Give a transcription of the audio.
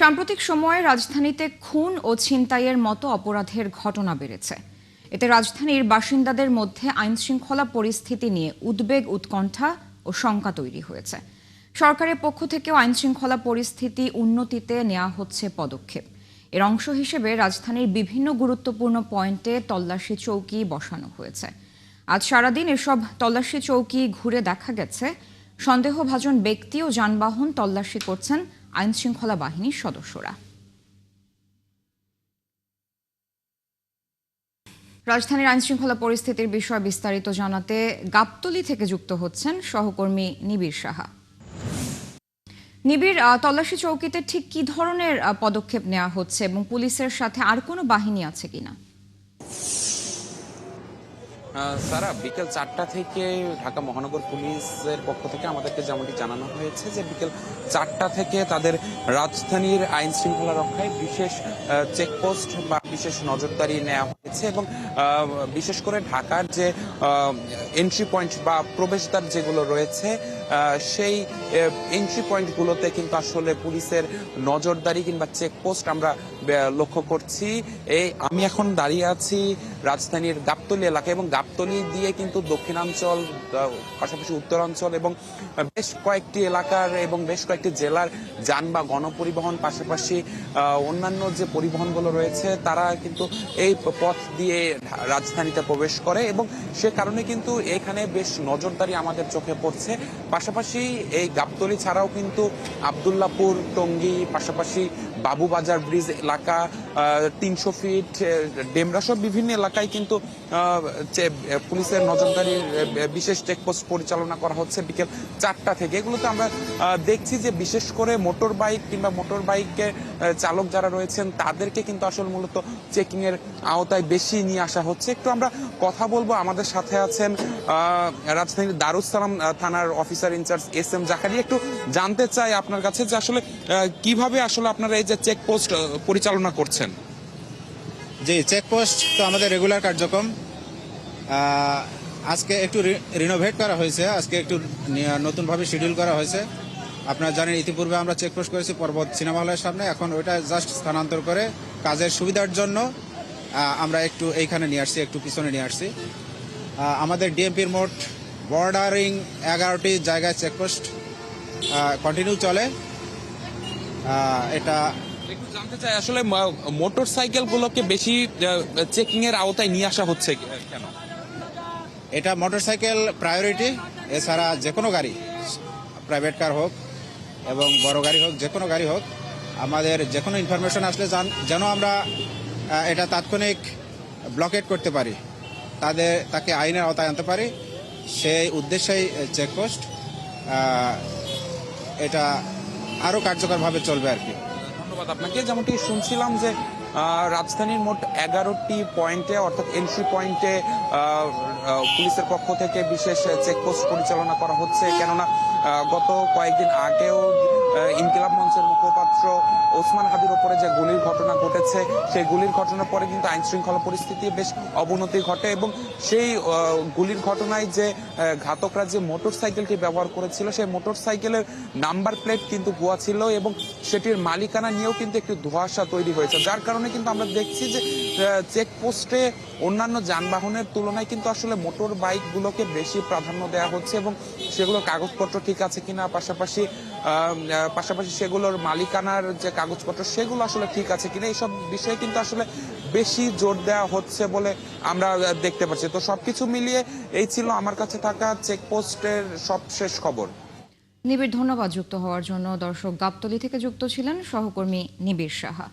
সাম্প্রতিক সময়ে রাজধানীতে খুন ও ছিনতাইয়ের মতো অপরাধের ঘটনা বেড়েছে। এতে রাজধানীর বাসিন্দাদের মধ্যে আইনশৃঙ্খলা পরিস্থিতি নিয়ে উদ্বেগ, উৎকণ্ঠা ও শঙ্কা তৈরি হয়েছে। সরকারের পক্ষ থেকেও আইনশৃঙ্খলা পরিস্থিতি উন্নতিতে নেওয়া হচ্ছে পদক্ষেপ। এর অংশ হিসেবে রাজধানীর বিভিন্ন গুরুত্বপূর্ণ পয়েন্টে তল্লাশি চৌকি বসানো হয়েছে। আজ সারাদিন এসব তল্লাশি চৌকি ঘুরে দেখা গেছে সন্দেহভাজন ব্যক্তি ও যানবাহন তল্লাশি করছেন আইনশৃঙ্খলা বাহিনীর সদস্যরা। রাজধানীর আইনশৃঙ্খলা পরিস্থিতির বিষয়ে বিস্তারিত জানাতে গাবতলী থেকে যুক্ত হচ্ছেন সহকর্মী নিবিড় সাহা। নিবিড়, তল্লাশি চৌকিতে ঠিক কি ধরনের পদক্ষেপ নেওয়া হচ্ছে এবং পুলিশের সাথে আর কোনো বাহিনী আছে কিনা? সারা বিকেল 4টা থেকে ঢাকা মহানগর পুলিশের পক্ষ থেকে আমাদেরকে যেমনটি জানানো হয়েছে যে বিকেল 4টা থেকে তাদের রাজধানীর আইন শৃঙ্খলা রক্ষায় বিশেষ চেকপোস্ট বা বিশেষ নজরদারি নেওয়া হয়েছে এবং বিশেষ করে ঢাকার যে এন্ট্রি পয়েন্ট বা প্রবেশদ্বার যেগুলো রয়েছে সেই এন্ট্রি পয়েন্টগুলোতে কিন্তু আসলে পুলিশের নজরদারি কিংবা চেকপোস্ট আমরা লক্ষ্য করছি। আমি এখন দাঁড়িয়ে আছি রাজধানীর গাবতলী এলাকায় এবং গাবতলী দিয়ে কিন্তু দক্ষিণাঞ্চল, পাশাপাশি উত্তরাঞ্চল এবং বেশ কয়েকটি এলাকার এবং বেশ কয়েকটি জেলার যান বা গণপরিবহন, পাশাপাশি অন্যান্য যে পরিবহনগুলো রয়েছে তারা কিন্তু এই পথ দিয়ে রাজধানীতে প্রবেশ করে এবং সে কারণে কিন্তু এখানে বেশ নজরদারি আমাদের চোখে পড়ছে। পাশাপাশি এই গাবতলী ছাড়াও কিন্তু আব্দুল্লাহপুর, টঙ্গী, পাশাপাশি বাবুবাজার ব্রিজ এলাকা, 300 ফিট, ডেমরা সব বিভিন্ন এলাকায় কিন্তু পুলিশের নজরদারির বিশেষ চেকপোস্ট পরিচালনা করা হচ্ছে বিকেল 4টা থেকে। এগুলোতে আমরা দেখছি যে বিশেষ করে মোটর বাইক কিংবা মোটর বাইকের চালক যারা রয়েছেন তাদেরকে কিন্তু আসলে মূলত চেকিং এর আওতায় বেশি নিয়ে আসা হচ্ছে। একটু আমরা কথা বলবো, আমাদের সাথে আছেন রাজধানীর দারুস সালাম থানার অফিসার ইনচার্জ SM জাকারিয়া। একটু জানতে চাই আপনার কাছে যে আসলে কিভাবে আসলে আপনারা এই যে চেকপোস্ট পরিচালনা করছেন। জি, চেকপোস্ট তো আমাদের রেগুলার কার্যক্রম। আজকে একটু রিনোভেট করা হয়েছে, আজকে একটু নতুনভাবে শিডিউল করা হয়েছে। আপনারা জানেন ইতিপূর্বে আমরা চেকপোস্ট করেছি পর্বত সিনেমা হলের সামনে, এখন ওইটা জাস্ট স্থানান্তর করে কাজের সুবিধার জন্য আমরা একটু এইখানে নিয়ে আসছি, একটু পিছনে নিয়ে আসছি। আমাদের ডিএমপির মোট বর্ডারিং 11টি জায়গায় চেকপোস্ট কন্টিনিউ চলে। এটা একটু জানতে চাই আসলে মোটর সাইকেল গুলোকে বেশি চেকিং এর আওতায় নিয়ে আসা হচ্ছে কেন? এটা মোটরসাইকেল প্রায়োরিটি, এছাড়া যে কোনো গাড়ি, প্রাইভেট কার হোক এবং বড় গাড়ি হোক, যে কোনো গাড়ি হোক, আমাদের যে কোনো ইনফরমেশন আসলে যেন আমরা এটা তাৎক্ষণিক ব্লকেট করতে পারি, তাকে আইনের আওতায় আনতে পারি, সেই উদ্দেশ্যেই চেকপোস্ট। এটা আরও কার্যকরভাবে চলবে আর কি। ধন্যবাদ আপনাকে। যেমনটি শুনছিলাম যে রাজধানীর মোট 11টি পয়েন্টে অর্থাৎ এন্ট্রি পয়েন্টে পুলিশের পক্ষ থেকে বিশেষ চেকপোস্ট পরিচালনা করা হচ্ছে। কেননা গত কয়েকদিন আগেও ইনকিলাব মঞ্চের মুখপাত্র ওসমান হাদির ওপরে যে গুলির ঘটনা ঘটেছে, সেই গুলির ঘটনার পরে কিন্তু আইন শৃঙ্খলা পরিস্থিতি বেশ অবনতি ঘটে এবং সেই গুলির ঘটনায় যে ঘাতকরা যে মোটর সাইকেলটি ব্যবহার করেছিল, সেই মোটর সাইকেলের নাম্বার প্লেট কিন্তু ভুয়া ছিল এবং সেটির মালিকানা নিয়েও কিন্তু একটি ধোঁয়াশা তৈরি হয়েছে। যার কারণে কিন্তু আমরা দেখছি যে চেকপোস্টে অন্যান্য যানবাহনের তুলনায় কিন্তু আসলে মোটর বাইকগুলোকে বেশি প্রাধান্য দেওয়া হচ্ছে এবং সেগুলোর কাগজপত্র ঠিক আছে কিনা, পাশাপাশি সেগুলোর মালিকানার যে কাগজপত্র সেগুলো আসলে ঠিক আছে কিনা, এইসব বিষয়ে কিন্তু আসলে বেশি জোর দেওয়া হচ্ছে বলে আমরা দেখতে পাচ্ছি। তো সবকিছু মিলিয়ে এই ছিল আমার কাছে থাকা চেকপোস্টের সবশেষ খবর। নিবিড়, ধন্যবাদ যুক্ত হওয়ার জন্য। দর্শক, গাবতলী থেকে যুক্ত ছিলেন সহকর্মী নিবিড় সাহা।